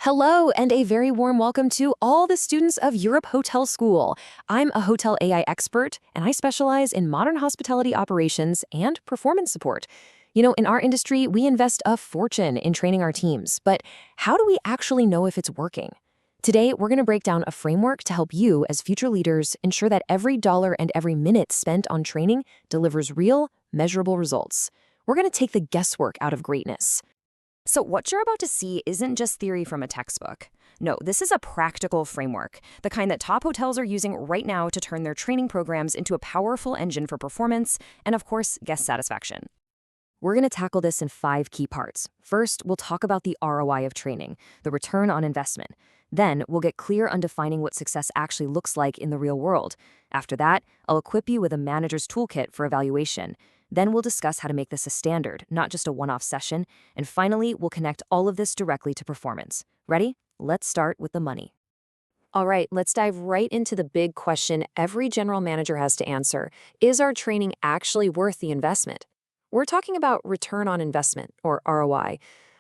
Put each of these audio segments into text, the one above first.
Hello, and a very warm welcome to all the students of Europe Hotel School. I'm a hotel AI expert, and I specialize in modern hospitality operations and performance support. In our industry, we invest a fortune in training our teams, but how do we actually know if it's working? Today, we're going to break down a framework to help you, as future leaders, ensure that every dollar and every minute spent on training delivers real, measurable results. We're going to take the guesswork out of greatness. So what you're about to see isn't just theory from a textbook. No, this is a practical framework, the kind that top hotels are using right now to turn their training programs into a powerful engine for performance and, of course, guest satisfaction. We're going to tackle this in 5 key parts. First, we'll talk about the ROI of training, the return on investment. Then, we'll get clear on defining what success actually looks like in the real world. After that, I'll equip you with a manager's toolkit for evaluation. Then we'll discuss how to make this a standard, not just a one-off session. And finally, we'll connect all of this directly to performance. Ready? Let's start with the money. All right, let's dive right into the big question every general manager has to answer. Is our training actually worth the investment? We're talking about return on investment, or ROI.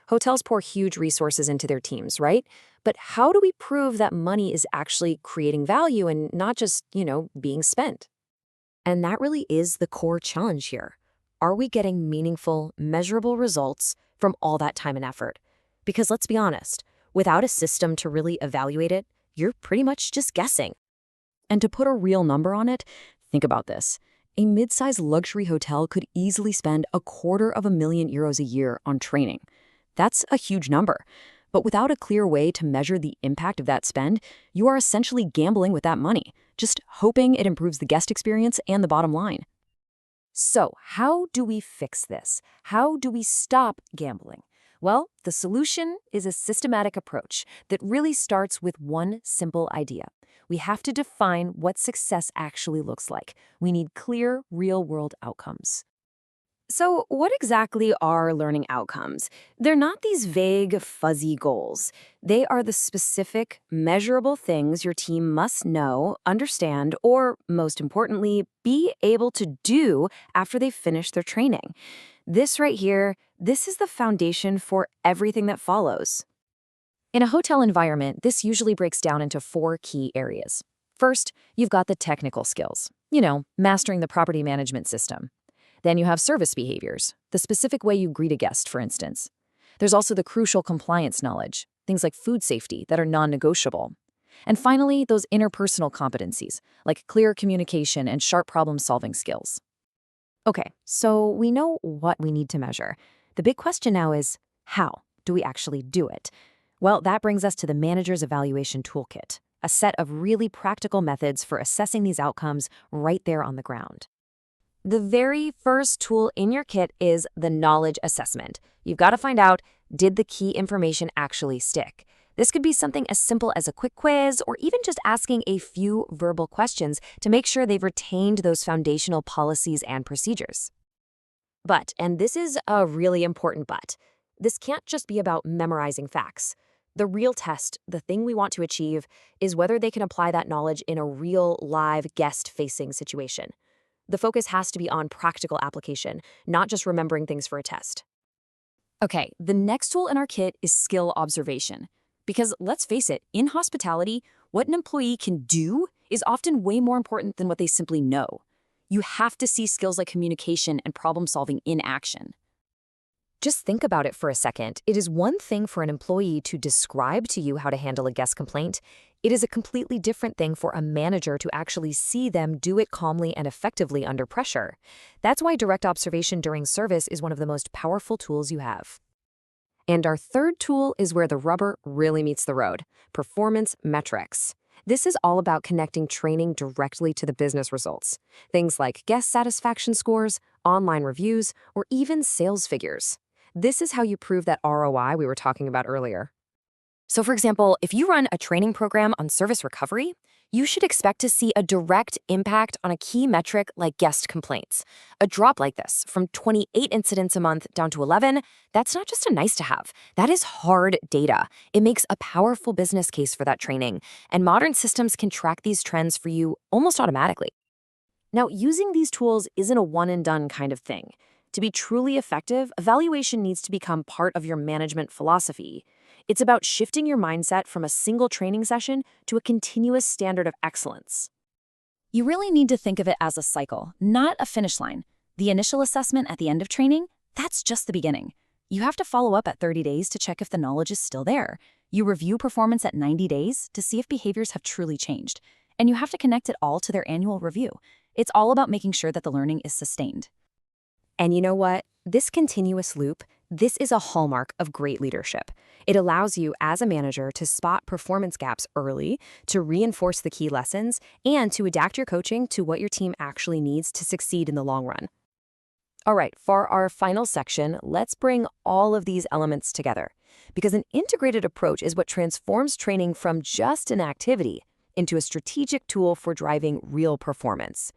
Hotels pour huge resources into their teams, right? But how do we prove that money is actually creating value and not just, being spent? And that really is the core challenge here. Are we getting meaningful, measurable results from all that time and effort? Because let's be honest, without a system to really evaluate it, you're pretty much just guessing. And to put a real number on it, think about this. A mid-sized luxury hotel could easily spend €250,000 a year on training. That's a huge number. But without a clear way to measure the impact of that spend, you are essentially gambling with that money, just hoping it improves the guest experience and the bottom line. So, how do we fix this? How do we stop gambling? Well, the solution is a systematic approach that really starts with one simple idea. We have to define what success actually looks like. We need clear, real-world outcomes. So, what exactly are learning outcomes? They're not these vague, fuzzy goals. They are the specific, measurable things your team must know, understand, or, most importantly, be able to do after they finish their training. This right here, this is the foundation for everything that follows. In a hotel environment, this usually breaks down into 4 key areas. First, you've got the technical skills. Mastering the property management system. Then you have service behaviors, the specific way you greet a guest, for instance. There's also the crucial compliance knowledge, things like food safety that are non-negotiable. And finally, those interpersonal competencies, like clear communication and sharp problem-solving skills. Okay, so we know what we need to measure. The big question now is, how do we actually do it? Well, that brings us to the Manager's Evaluation Toolkit, a set of really practical methods for assessing these outcomes right there on the ground. The very first tool in your kit is the knowledge assessment. You've got to find out, did the key information actually stick? This could be something as simple as a quick quiz or even just asking a few verbal questions to make sure they've retained those foundational policies and procedures. But, and this is a really important but, this can't just be about memorizing facts. The real test, the thing we want to achieve, is whether they can apply that knowledge in a real, live, guest-facing situation. The focus has to be on practical application, not just remembering things for a test. Okay, the next tool in our kit is skill observation. Because let's face it, in hospitality, what an employee can do is often way more important than what they simply know. You have to see skills like communication and problem solving in action. Just think about it for a second. It is one thing for an employee to describe to you how to handle a guest complaint. It is a completely different thing for a manager to actually see them do it calmly and effectively under pressure. That's why direct observation during service is one of the most powerful tools you have. And our third tool is where the rubber really meets the road: performance metrics. This is all about connecting training directly to the business results. Things like guest satisfaction scores, online reviews, or even sales figures. This is how you prove that ROI we were talking about earlier. So for example, if you run a training program on service recovery, you should expect to see a direct impact on a key metric like guest complaints. A drop like this, from 28 incidents a month down to 11, that's not just a nice to have. That is hard data. It makes a powerful business case for that training, and modern systems can track these trends for you almost automatically. Now, using these tools isn't a one-and-done kind of thing. To be truly effective, evaluation needs to become part of your management philosophy. It's about shifting your mindset from a single training session to a continuous standard of excellence. You really need to think of it as a cycle, not a finish line. The initial assessment at the end of training, that's just the beginning. You have to follow up at 30 days to check if the knowledge is still there. You review performance at 90 days to see if behaviors have truly changed. And you have to connect it all to their annual review. It's all about making sure that the learning is sustained. And you know what? This continuous loop, this is a hallmark of great leadership. It allows you as a manager to spot performance gaps early, to reinforce the key lessons, and to adapt your coaching to what your team actually needs to succeed in the long run. All right, for our final section, let's bring all of these elements together, because an integrated approach is what transforms training from just an activity into a strategic tool for driving real performance.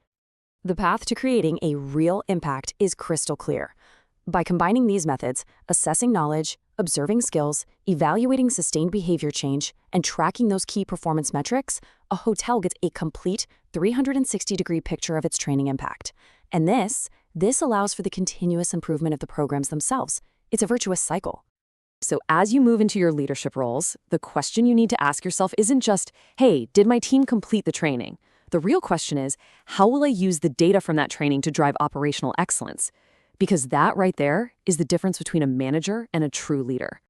The path to creating a real impact is crystal clear. By combining these methods, assessing knowledge, observing skills, evaluating sustained behavior change, and tracking those key performance metrics, a hotel gets a complete 360-degree picture of its training impact. And this allows for the continuous improvement of the programs themselves. It's a virtuous cycle. So as you move into your leadership roles, the question you need to ask yourself isn't just, hey, did my team complete the training? The real question is, how will I use the data from that training to drive operational excellence? Because that right there is the difference between a manager and a true leader.